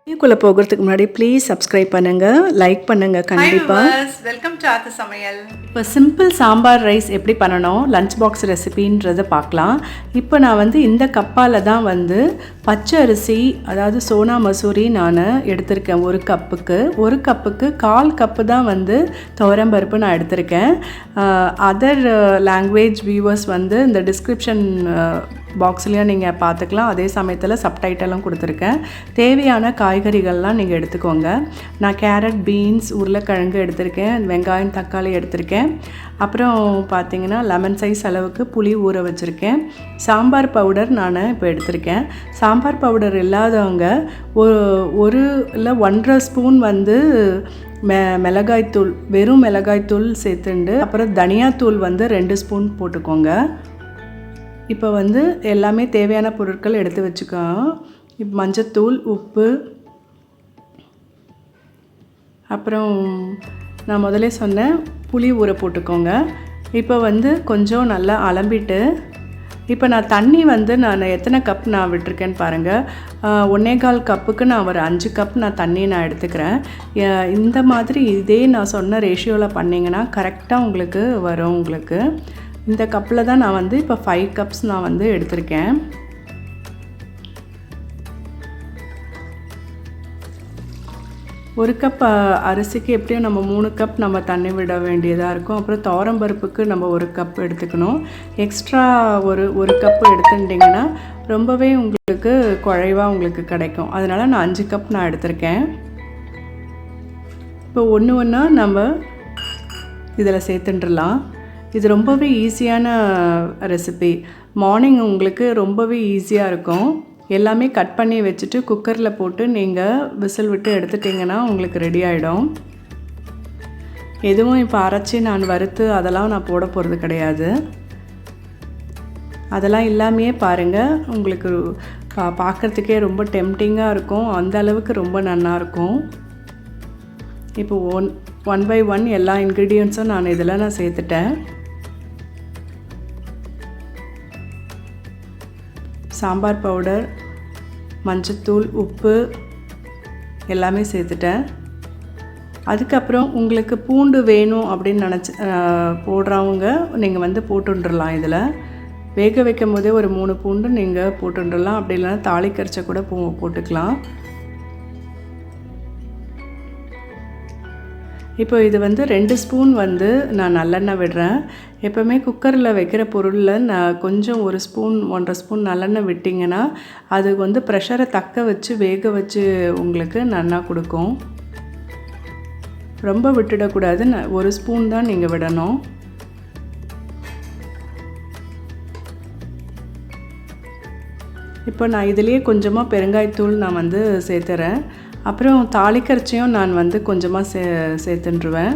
வீடியோக்குள்ளே போகிறதுக்கு முன்னாடி ப்ளீஸ் சப்ஸ்கிரைப் பண்ணுங்கள், லைக் பண்ணுங்கள் கண்டிப்பாக. Welcome to Aathusamayal. இப்போ சிம்பிள் சாம்பார் ரைஸ் எப்படி பண்ணணும், லஞ்ச் பாக்ஸ் ரெசிபின்றதை பார்க்கலாம். இப்போ நான் வந்து இந்த கப்பால் தான் வந்து பச்சை அரிசி, அதாவது சோனா மசூரி நான் எடுத்திருக்கேன். ஒரு கப்புக்கு 1 கப்பு தான் வந்து துவரம்பருப்பு நான் எடுத்திருக்கேன். அதர் லாங்குவேஜ் வியூவர்ஸ் வந்து இந்த டிஸ்கிரிப்ஷன் பாக்ஸ்லேயும் நீங்கள் பார்த்துக்கலாம். அதே சமயத்தில் சப்டைட்டலும் கொடுத்துருக்கேன். தேவையான காய்கறிகள்லாம் நீங்கள் எடுத்துக்கோங்க. நான் கேரட், பீன்ஸ், உருளைக்கிழங்கு எடுத்திருக்கேன், வெங்காயம், தக்காளி எடுத்திருக்கேன். அப்புறம் பார்த்திங்கன்னா லெமன் சைஸ் அளவுக்கு புளி ஊற வச்சுருக்கேன். சாம்பார் பவுடர் நான் இப்போ எடுத்திருக்கேன். சாம்பார் பவுடர் இல்லாதவங்க ஒரு இல்லை 1.5 ஸ்பூன் வந்து மிளகாய்த்தூள், வெறும் மிளகாய்த்தூள் சேர்த்துண்டு, அப்புறம் தனியாத்தூள் வந்து 2 ஸ்பூன் போட்டுக்கோங்க. இப்போ வந்து எல்லாமே தேவையான பொருட்கள் எடுத்து வச்சுக்கோங்க. இப்போ மஞ்சத்தூள், உப்பு, அப்புறம் நான் முதலே சொன்னேன் புளி ஊற போட்டுக்கோங்க. இப்போ வந்து கொஞ்சம் நல்லா அலம்பிட்டு, இப்போ நான் தண்ணி வந்து நான் எத்தனை கப் நான் விட்டுருக்கேன்னு பாருங்கள். 1.25 கப்புக்கு நான் ஒரு 5 கப் நான் தண்ணி நான் எடுத்துக்கிறேன். இந்த மாதிரி இதே நான் சொன்ன ரேஷியோவில் பண்ணிங்கன்னா கரெக்டாக உங்களுக்கு வரும். உங்களுக்கு இந்த கப்பில் தான் நான் வந்து இப்போ 5 கப்ஸ் நான் வந்து எடுத்திருக்கேன். ஒரு கப் அரிசிக்கு எப்படியும் நம்ம 3 கப் நம்ம தண்ணி விட வேண்டியதாக இருக்கும். அப்புறம் துவரம்பருப்புக்கு நம்ம 1 கப் எடுத்துக்கணும். எக்ஸ்ட்ரா ஒரு கப்பு எடுத்துட்டிங்கன்னா ரொம்பவே உங்களுக்கு குழைவாக உங்களுக்கு கிடைக்கும். அதனால் நான் 5 கப் நான் எடுத்திருக்கேன். இப்போ ஒன்றா நம்ம இதில் சேர்த்துட்டுலாம். இது ரொம்பவே ஈஸியான ரெசிபி. மார்னிங் உங்களுக்கு ரொம்பவே ஈஸியாக இருக்கும். எல்லாமே கட் பண்ணி வச்சுட்டு குக்கரில் போட்டு நீங்கள் விசில் விட்டு எடுத்துட்டிங்கன்னா உங்களுக்கு ரெடி ஆகிடும். எதுவும் இப்போ அரைச்சி நான் வறுத்து அதெல்லாம் நான் போட போகிறது கிடையாது. அதெல்லாம் இல்லாமையே பாருங்கள், உங்களுக்கு பார்க்குறதுக்கே ரொம்ப டெம்டிங்காக இருக்கும். அந்த அளவுக்கு ரொம்ப நல்லாயிருக்கும். இப்போ ஒன் பை ஒன் எல்லா இன்க்ரீடியன்ட்ஸும் நான் இதில் நான் சேர்த்துட்டேன். சாம்பார் பவுடர், மஞ்சத்தூள், உப்பு எல்லாமே சேர்த்துட்டேன். அதுக்கப்புறம் உங்களுக்கு பூண்டு வேணும் அப்படின்னு நினச்சி போடுறவங்க நீங்கள் வந்து போட்டுடலாம். இதில் வேக வைக்கும் போதே ஒரு 3 பூண்டு நீங்கள் போட்டுடலாம். அப்படி இல்லைன்னா தாளிக்கரைச்ச கூட போட்டுக்கலாம். இப்போ இது வந்து 2 ஸ்பூன் வந்து நான் நல்லெண்ணெய் விடுறேன். எப்போவுமே குக்கரில் வைக்கிற பொருளில் நான் கொஞ்சம் 1 ஸ்பூன் 1.5 ஸ்பூன் நல்லெண்ணெய் விட்டிங்கன்னா அது வந்து ப்ரெஷரை தக்க வச்சு வேக வச்சு உங்களுக்கு நல்லா கொடுக்கும். ரொம்ப விட்டுடக்கூடாது. 1 ஸ்பூன் தான் நீங்கள் விடணும். இப்போ நான் இதுலேயே கொஞ்சமாக பெருங்காயத்தூள் நான் வந்து சேர்த்துறேன். அப்புறம் தாளிக்கரைச்சியும் நான் வந்து கொஞ்சமாக சேர்த்துட்டுருவேன்.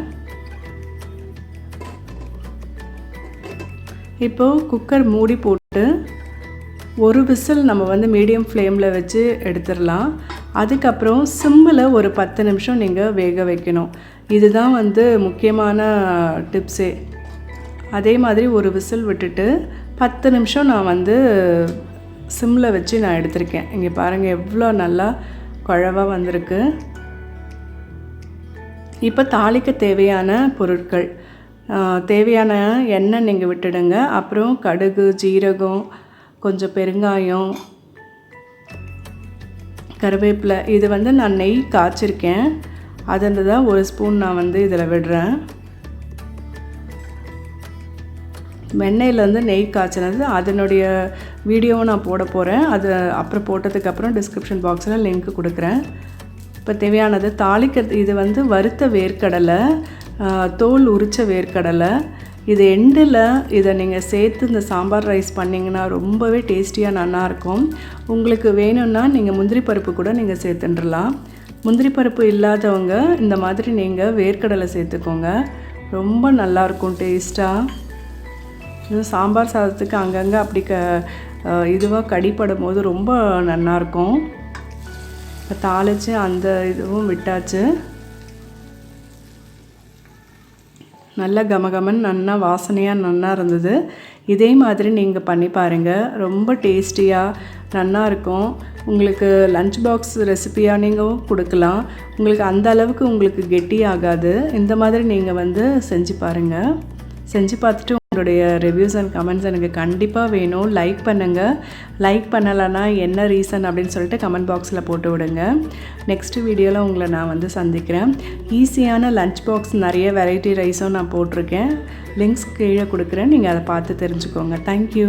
இப்போது குக்கர் மூடி போட்டு ஒரு விசில் நம்ம வந்து மீடியம் ஃப்ளேமில் வச்சு எடுத்துடலாம். அதுக்கப்புறம் சிம்மில் ஒரு 10 நிமிஷம் நீங்கள் வேக வைக்கணும். இதுதான் வந்து முக்கியமான டிப்ஸே. அதே மாதிரி ஒரு விசில் விட்டுட்டு 10 நிமிஷம் நான் வந்து சிம்மில் வச்சு நான் எடுத்திருக்கேன். இங்கே பாருங்கள் எவ்வளோ நல்லா குழவாக வந்திருக்கு. இப்போ தாளிக்க தேவையான பொருட்கள், தேவையான எண்ணெய் நீங்கள் விட்டுடுங்க. அப்புறம் கடுகு, ஜீரகம், கொஞ்சம் பெருங்காயம், கருவேப்பிலை. இது வந்து நான் நெய் காய்ச்சிருக்கேன். அதில் தான் 1 ஸ்பூன் நான் வந்து இதில் விடுறேன். வெண்ணெயிலேருந்து நெய் காய்ச்சினது அதனுடைய வீடியோவும் நான் போட போகிறேன். அது அப்புறம் போட்டதுக்கப்புறம் டிஸ்கிரிப்ஷன் பாக்ஸில் லிங்க் கொடுக்குறேன். இப்போ தேவையானது தாளிக்கிறது, இது வந்து வறுத்த வேர்க்கடலை, தோல் உரித்த வேர்க்கடலை. இது எண்டில் இதை நீங்கள் சேர்த்து இந்த சாம்பார் ரைஸ் பண்ணிங்கன்னா ரொம்பவே டேஸ்டியாக நல்லாயிருக்கும். உங்களுக்கு வேணும்னா நீங்கள் முந்திரி பருப்பு கூட நீங்கள் சேர்த்துடலாம். முந்திரி பருப்பு இல்லாதவங்க இந்த மாதிரி நீங்கள் வேர்க்கடலை சேர்த்துக்கோங்க. ரொம்ப நல்லாயிருக்கும் டேஸ்ட்டாக. இது சாம்பார் சாதத்துக்கு அங்கங்கே அப்படி இதுவாக கடிப்படும் போது ரொம்ப நல்லாயிருக்கும். இப்போ தாளித்து அந்த இதுவும் விட்டாச்சு. நல்லா கமகமன் நல்லா வாசனையாக நல்லா இருந்தது. இதே மாதிரி நீங்கள் பண்ணி பாருங்கள். ரொம்ப டேஸ்டியாக நல்லா இருக்கும். உங்களுக்கு லஞ்ச் பாக்ஸ் ரெசிபியாக நீங்கள் கொடுக்கலாம். உங்களுக்கு அந்த அளவுக்கு உங்களுக்கு கெட்டி ஆகாது. இந்த மாதிரி நீங்கள் வந்து செஞ்சு பாருங்கள். செஞ்சு பார்த்துட்டு உங்களுடைய ரிவ்யூஸ் அண்ட் கமெண்ட்ஸ் எனக்கு கண்டிப்பாக வேணும். லைக் பண்ணுங்கள். லைக் பண்ணலைன்னா என்ன ரீசன் அப்படின்னு சொல்லிட்டு கமெண்ட் பாக்ஸில் போட்டு விடுங்க. நெக்ஸ்ட் வீடியோவில் உங்களை நான் வந்து சந்திக்கிறேன். ஈஸியான லஞ்ச் பாக்ஸ் நிறைய வெரைட்டி ரைஸும் நான் போட்டிருக்கேன். லிங்க்ஸ் கீழே கொடுக்குறேன். நீங்கள் அதை பார்த்து தெரிஞ்சுக்கோங்க. தேங்க்யூ.